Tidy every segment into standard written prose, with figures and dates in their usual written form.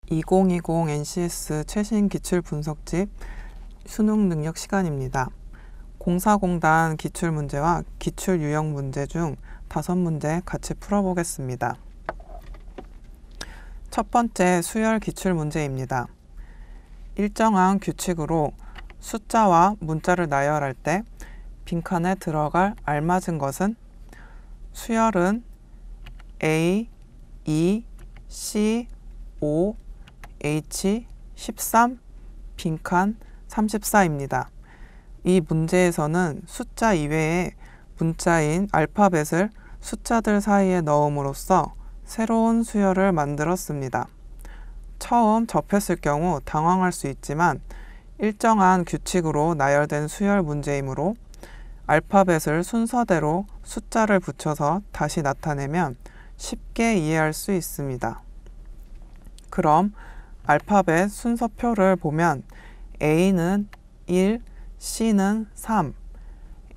2020 NCS 최신 기출분석집 수능 능력 시간입니다. 공사공단 기출문제와 기출유형 문제 중 5문제 같이 풀어보겠습니다. 첫 번째 수열 기출문제입니다. 일정한 규칙으로 숫자와 문자를 나열할 때 빈칸에 들어갈 알맞은 것은 수열은 A, E, C, O, H, 13, 빈칸 34입니다. 이 문제에서는 숫자 이외에 문자인 알파벳을 숫자들 사이에 넣음으로써 새로운 수열을 만들었습니다. 처음 접했을 경우 당황할 수 있지만 일정한 규칙으로 나열된 수열 문제이므로 알파벳을 순서대로 숫자를 붙여서 다시 나타내면 쉽게 이해할 수 있습니다. 그럼 알파벳 순서표를 보면 A는 1, C는 3,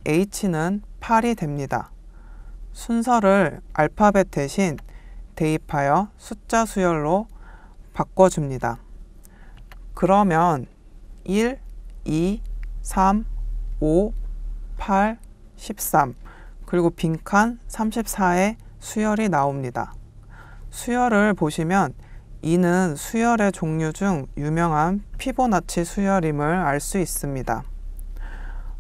H는 8이 됩니다. 순서를 알파벳 대신 대입하여 숫자 수열로 바꿔줍니다. 그러면 1, 2, 3, 5, 8, 13 그리고 빈칸 34의 수열이 나옵니다. 수열을 보시면 이는 수열의 종류 중 유명한 피보나치 수열임을 알 수 있습니다.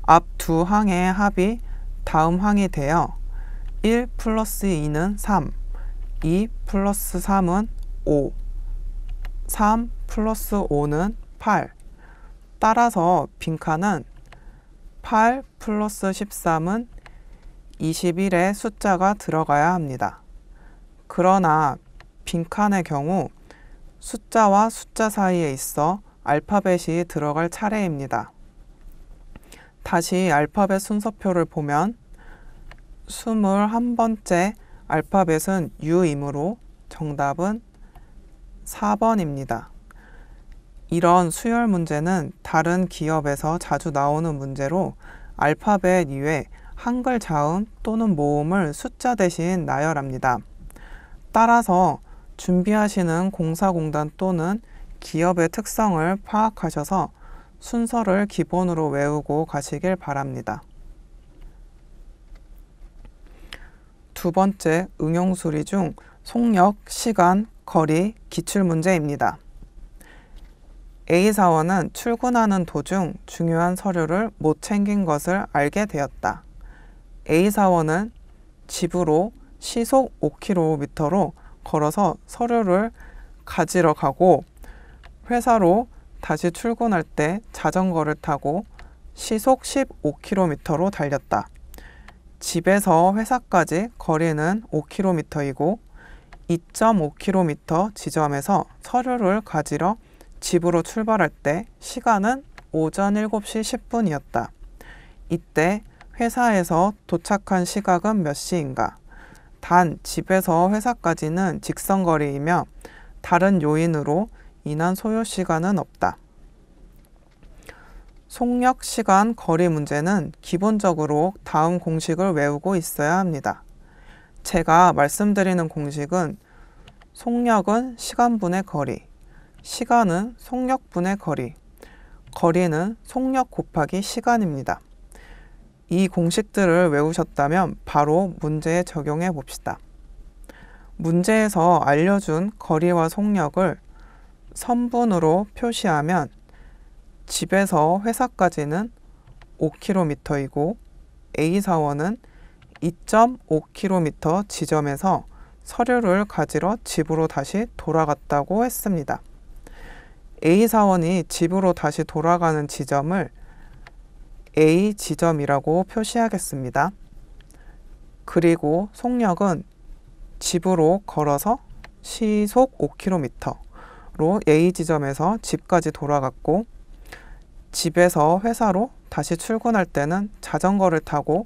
앞 두 항의 합이 다음 항이 되어 1 플러스 2는 3, 2 플러스 3은 5, 3 플러스 5는 8. 따라서 빈칸은 8 플러스 13은 21의 숫자가 들어가야 합니다. 그러나 빈칸의 경우 숫자와 숫자 사이에 있어 알파벳이 들어갈 차례입니다. 다시 알파벳 순서표를 보면 21번째 알파벳은 U이므로 정답은 4번입니다. 이런 수열 문제는 다른 기업에서 자주 나오는 문제로 알파벳 이외 한글 자음 또는 모음을 숫자 대신 나열합니다. 따라서 준비하시는 공사공단 또는 기업의 특성을 파악하셔서 순서를 기본으로 외우고 가시길 바랍니다. 두 번째 응용수리 중 속력, 시간, 거리, 기출문제입니다. A사원은 출근하는 도중 중요한 서류를 못 챙긴 것을 알게 되었다. A사원은 집으로 시속 5km로 걸어서 서류를 가지러 가고 회사로 다시 출근할 때 자전거를 타고 시속 15km로 달렸다. 집에서 회사까지 거리는 5km이고 2.5km 지점에서 서류를 가지러 집으로 출발할 때 시간은 오전 7시 10분이었다. 이때 회사에서 도착한 시각은 몇 시인가? 단 집에서 회사까지는 직선거리이며 다른 요인으로 인한 소요 시간은 없다. 속력, 시간, 거리 문제는 기본적으로 다음 공식을 외우고 있어야 합니다. 제가 말씀드리는 공식은 속력은 시간분의 거리, 시간은 속력분의 거리, 거리는 속력 곱하기 시간입니다. 이 공식들을 외우셨다면 바로 문제에 적용해 봅시다. 문제에서 알려준 거리와 속력을 선분으로 표시하면 집에서 회사까지는 5km이고 A사원은 2.5km 지점에서 서류를 가지러 집으로 다시 돌아갔다고 했습니다. A사원이 집으로 다시 돌아가는 지점을 A 지점이라고 표시하겠습니다. 그리고 속력은 집으로 걸어서 시속 5km로 A 지점에서 집까지 돌아갔고 집에서 회사로 다시 출근할 때는 자전거를 타고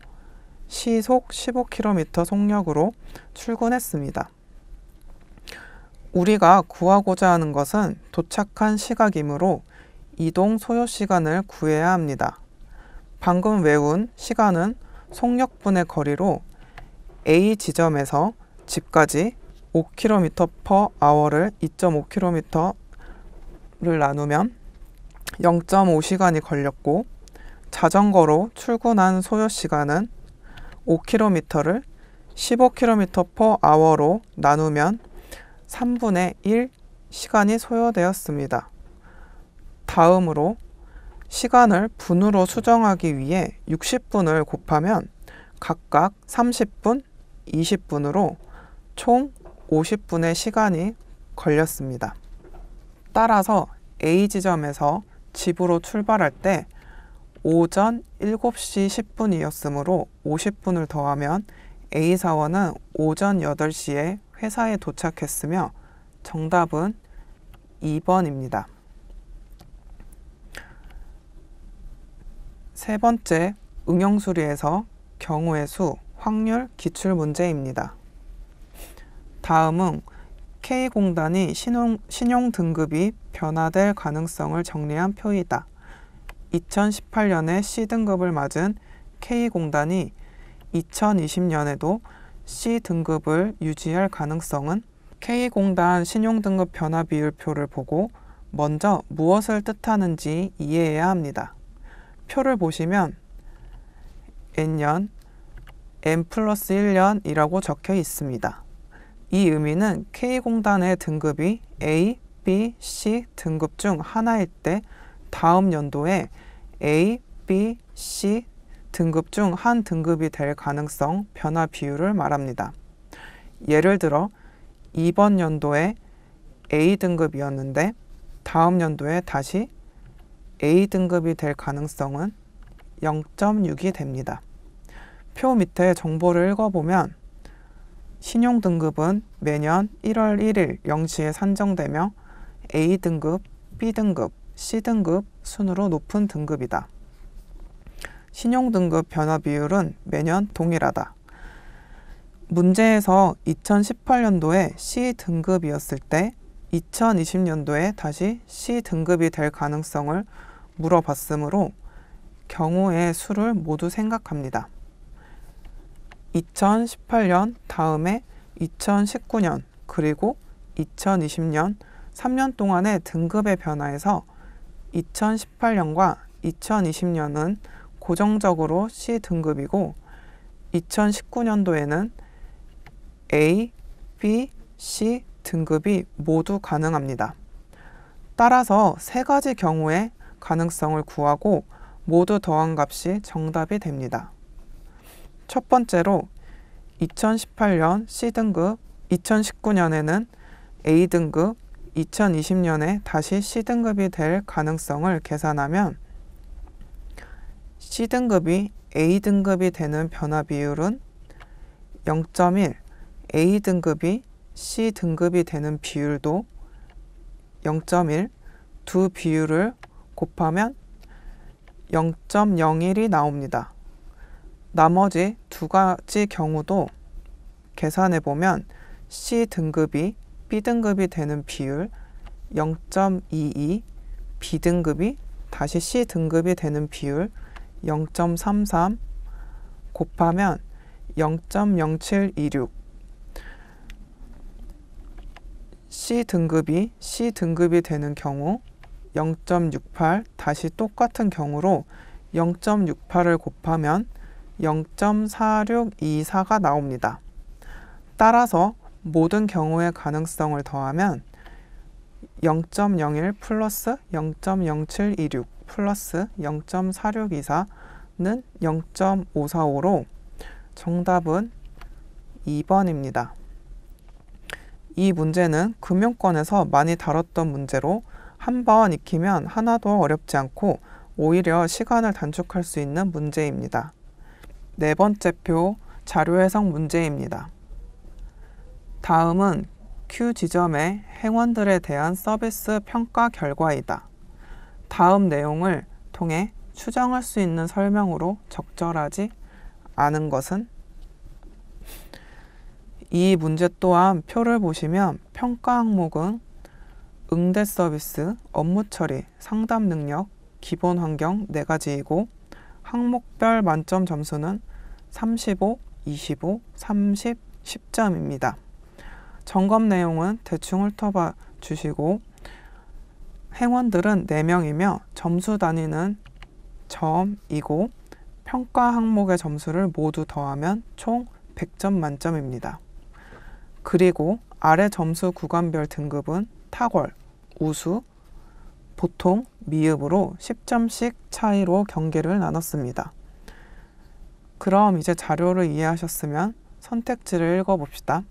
시속 15km 속력으로 출근했습니다. 우리가 구하고자 하는 것은 도착한 시각이므로 이동 소요 시간을 구해야 합니다. 방금 외운 시간은 속력분의 거리로 A 지점에서 집까지 5km/h를 2.5km 나누면 0.5시간이 걸렸고 자전거로 출근한 소요시간은 5km를 15km/h로 나누면 3분의 1 시간이 소요되었습니다. 다음으로 시간을 분으로 수정하기 위해 60분을 곱하면 각각 30분, 20분으로 총 50분의 시간이 걸렸습니다. 따라서 A 지점에서 집으로 출발할 때 오전 7시 10분이었으므로 50분을 더하면 A 사원은 오전 8시에 회사에 도착했으며 정답은 2번입니다. 세 번째, 응용수리에서 경우의 수, 확률, 기출 문제입니다. 다음은 K공단이 신용등급이 변화될 가능성을 정리한 표이다. 2018년에 C등급을 맞은 K공단이 2020년에도 C등급을 유지할 가능성은 K공단 신용등급 변화 비율표를 보고 먼저 무엇을 뜻하는지 이해해야 합니다. 표를 보시면 N년, N+1년이라고 적혀 있습니다. 이 의미는 K공단의 등급이 A, B, C 등급 중 하나일 때 다음 연도에 A, B, C 등급 중 한 등급이 될 가능성 변화 비율을 말합니다. 예를 들어 이번 연도에 A 등급이었는데 다음 연도에 다시 A 등급이 될 가능성은 0.6이 됩니다. 표 밑에 정보를 읽어보면 신용등급은 매년 1월 1일 0시에 산정되며 A등급, B등급, C등급 순으로 높은 등급이다. 신용등급 변화 비율은 매년 동일하다. 문제에서 2018년도에 C등급이었을 때 2020년도에 다시 C등급이 될 가능성을 물어봤으므로 경우의 수를 모두 생각합니다. 2018년 다음에 2019년 그리고 2020년 3년 동안의 등급의 변화에서 2018년과 2020년은 고정적으로 C등급이고 2019년도에는 A, B, C 등급이 모두 가능합니다. 따라서 세 가지 경우의 가능성을 구하고 모두 더한 값이 정답이 됩니다. 첫 번째로 2018년 C등급, 2019년에는 A등급, 2020년에 다시 C등급이 될 가능성을 계산하면 C등급이 A등급이 되는 변화 비율은 0.1, A등급이 C등급이 되는 비율도 0.1, 두 비율을 곱하면 0.01이 나옵니다. 나머지 두 가지 경우도 계산해보면 C등급이 B등급이 되는 비율 0.22, B등급이 다시 C등급이 되는 비율 0.33 곱하면 0.0726 C등급이 C등급이 되는 경우 0.68 다시 똑같은 경우로 0.68을 곱하면 0.4624가 나옵니다. 따라서 모든 경우의 가능성을 더하면 0.01 플러스 0.0726 플러스 0.4624는 0.545로 정답은 2번입니다. 이 문제는 금융권에서 많이 다뤘던 문제로 한 번 익히면 하나도 어렵지 않고 오히려 시간을 단축할 수 있는 문제입니다. 네 번째 표 자료 해석 문제입니다. 다음은 Q 지점의 행원들에 대한 서비스 평가 결과이다. 다음 내용을 통해 추정할 수 있는 설명으로 적절하지 않은 것은? 이 문제 또한 표를 보시면 평가 항목은 응대 서비스, 업무 처리, 상담 능력, 기본 환경 4가지이고 항목별 만점 점수는 35, 25, 30, 10점입니다. 점검 내용은 대충 훑어봐 주시고 행원들은 4명이며 점수 단위는 점이고 평가 항목의 점수를 모두 더하면 총 100점 만점입니다. 그리고 아래 점수 구간별 등급은 탁월, 우수, 보통, 미흡으로 10점씩 차이로 경계를 나눴습니다. 그럼 이제 자료를 이해하셨으면 선택지를 읽어봅시다.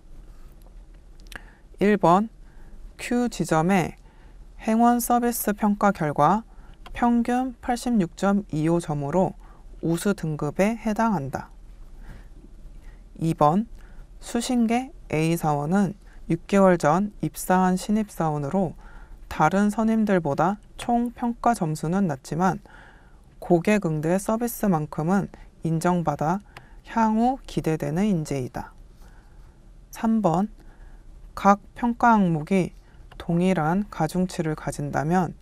1번 Q 지점의 행원 서비스 평가 결과 평균 86.25점으로 우수 등급에 해당한다. 2번 수신계 A사원은 6개월 전 입사한 신입사원으로 다른 선임들보다 총 평가 점수는 낮지만 고객 응대 서비스만큼은 인정받아 향후 기대되는 인재이다. 3번 각 평가 항목이 동일한 가중치를 가진다면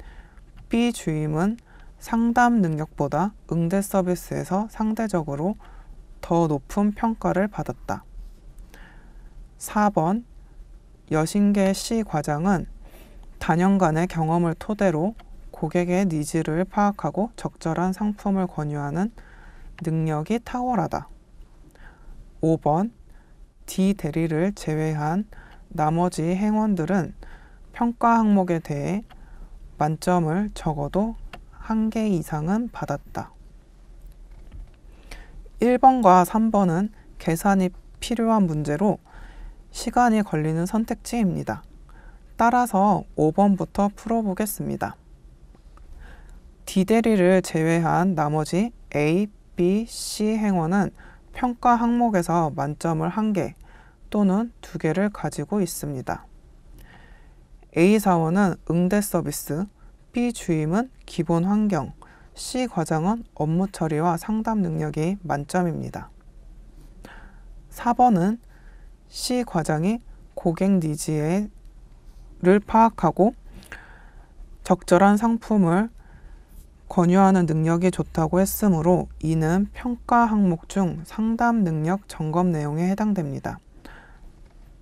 B 주임은 상담 능력보다 응대 서비스에서 상대적으로 더 높은 평가를 받았다. 4번 여신계 C 과장은 단연간의 경험을 토대로 고객의 니즈를 파악하고 적절한 상품을 권유하는 능력이 탁월하다. 5번 D 대리를 제외한 나머지 행원들은 평가 항목에 대해 만점을 적어도 1개 이상은 받았다. 1번과 3번은 계산이 필요한 문제로 시간이 걸리는 선택지입니다. 따라서 5번부터 풀어보겠습니다. D대리를 제외한 나머지 A, B, C 행원은 평가 항목에서 만점을 1개 또는 2개를 가지고 있습니다. A 사원은 응대 서비스, B 주임은 기본 환경, C 과장은 업무 처리와 상담 능력이 만점입니다. 4번은 C 과장이 고객 니즈를 파악하고 적절한 상품을 권유하는 능력이 좋다고 했으므로 이는 평가 항목 중 상담 능력 점검 내용에 해당됩니다.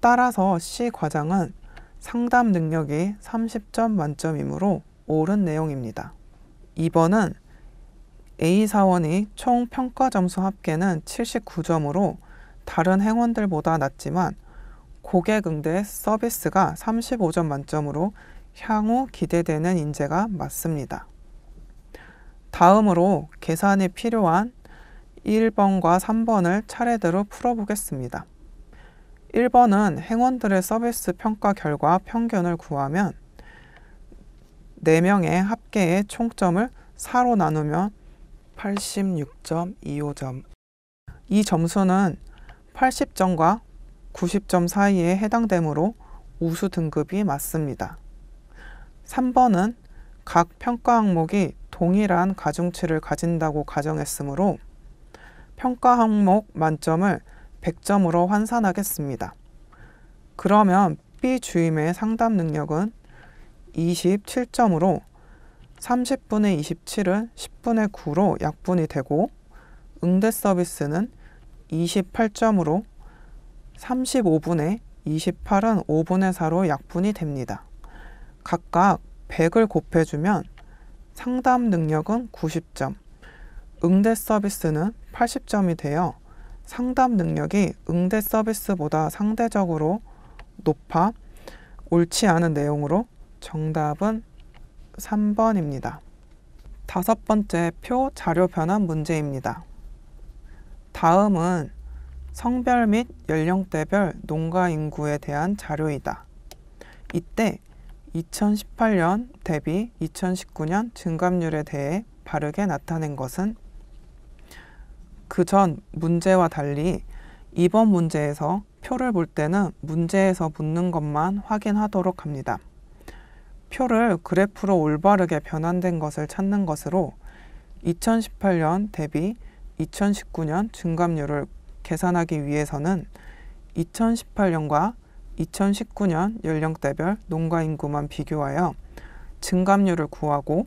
따라서 C 과장은 상담 능력이 30점 만점이므로 옳은 내용입니다. 2번은 A 사원이 총 평가 점수 합계는 79점으로 다른 행원들보다 낮지만 고객 응대 서비스가 35점 만점으로 향후 기대되는 인재가 맞습니다. 다음으로 계산이 필요한 1번과 3번을 차례대로 풀어보겠습니다. 1번은 행원들의 서비스 평가 결과 평균을 구하면 4명의 합계의 총점을 4로 나누면 86.25점. 이 점수는 80점과 90점 사이에 해당되므로 우수 등급이 맞습니다. 3번은 각 평가 항목이 동일한 가중치를 가진다고 가정했으므로 평가 항목 만점을 100점으로 환산하겠습니다. 그러면 B 주임의 상담 능력은 27점으로 30분의 27은 10분의 9로 약분이 되고 응대 서비스는 28점으로 35분의 28은 5분의 4로 약분이 됩니다. 각각 100을 곱해주면 상담 능력은 90점, 응대 서비스는 80점이 되어 상담 능력이 응대 서비스보다 상대적으로 높아 옳지 않은 내용으로 정답은 3번입니다. 5번째 표 자료 변환 문제입니다. 다음은 성별 및 연령대별 농가 인구에 대한 자료이다. 이때 2018년 대비 2019년 증감률에 대해 바르게 나타낸 것은 그 전 문제와 달리 이번 문제에서 표를 볼 때는 문제에서 묻는 것만 확인하도록 합니다. 표를 그래프로 올바르게 변환된 것을 찾는 것으로 2018년 대비 2019년 증감률을 계산하기 위해서는 2018년과 2019년 연령대별 농가 인구만 비교하여 증감률을 구하고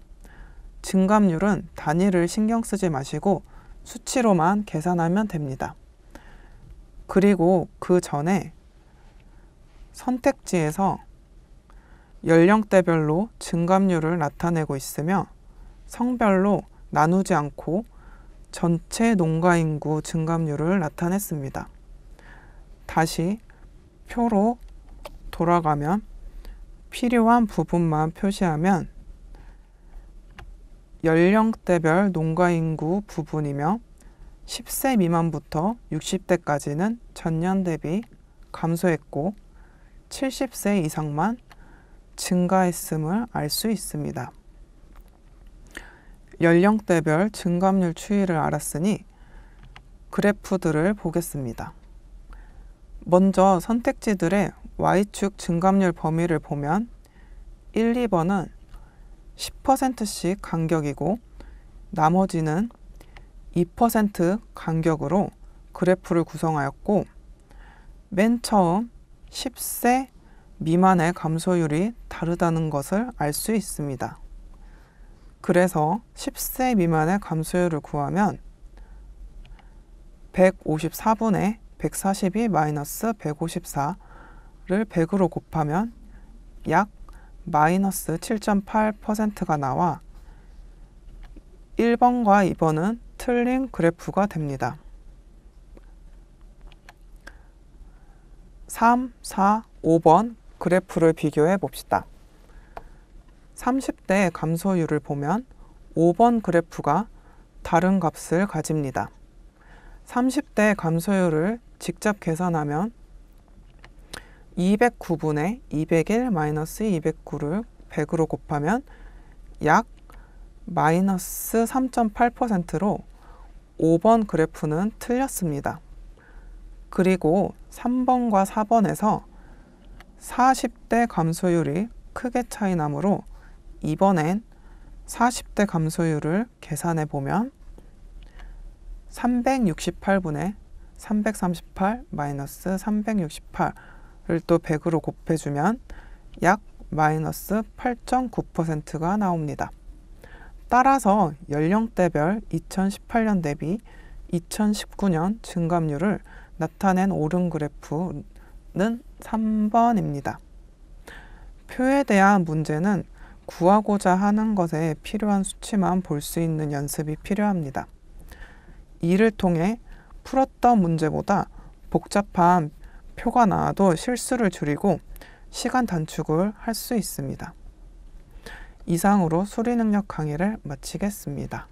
증감률은 단위를 신경 쓰지 마시고 수치로만 계산하면 됩니다. 그리고 그 전에 선택지에서 연령대별로 증감률을 나타내고 있으며 성별로 나누지 않고 전체 농가 인구 증감률을 나타냈습니다. 다시 표로 돌아가면 필요한 부분만 표시하면 연령대별 농가 인구 부분이며 10세 미만부터 60대까지는 전년 대비 감소했고 70세 이상만 증가했음을 알 수 있습니다. 연령대별 증감률 추이를 알았으니 그래프들을 보겠습니다. 먼저 선택지들의 Y축 증감률 범위를 보면 1, 2번은 10%씩 간격이고 나머지는 2% 간격으로 그래프를 구성하였고 맨 처음 10세 미만의 감소율이 다르다는 것을 알 수 있습니다. 그래서 10세 미만의 감소율을 구하면 154분의 142 마이너스 154를 100으로 곱하면 약 마이너스 7.8%가 나와 1번과 2번은 틀린 그래프가 됩니다. 3, 4, 5번 그래프를 비교해 봅시다. 30대 감소율을 보면 5번 그래프가 다른 값을 가집니다. 30대 감소율을 직접 계산하면 209분의 201 마이너스 209를 100으로 곱하면 약 마이너스 3.8%로 5번 그래프는 틀렸습니다. 그리고 3번과 4번에서 40대 감소율이 크게 차이 나므로 이번엔 40대 감소율을 계산해 보면 368분의 338 마이너스 368을 또 100으로 곱해주면 약 마이너스 8.9%가 나옵니다. 따라서 연령대별 2018년 대비 2019년 증감률을 나타낸 오름 그래프는 3번입니다. 표에 대한 문제는 구하고자 하는 것에 필요한 수치만 볼 수 있는 연습이 필요합니다. 이를 통해 풀었던 문제보다 복잡한 표가 나와도 실수를 줄이고 시간 단축을 할 수 있습니다. 이상으로 수리능력 강의를 마치겠습니다.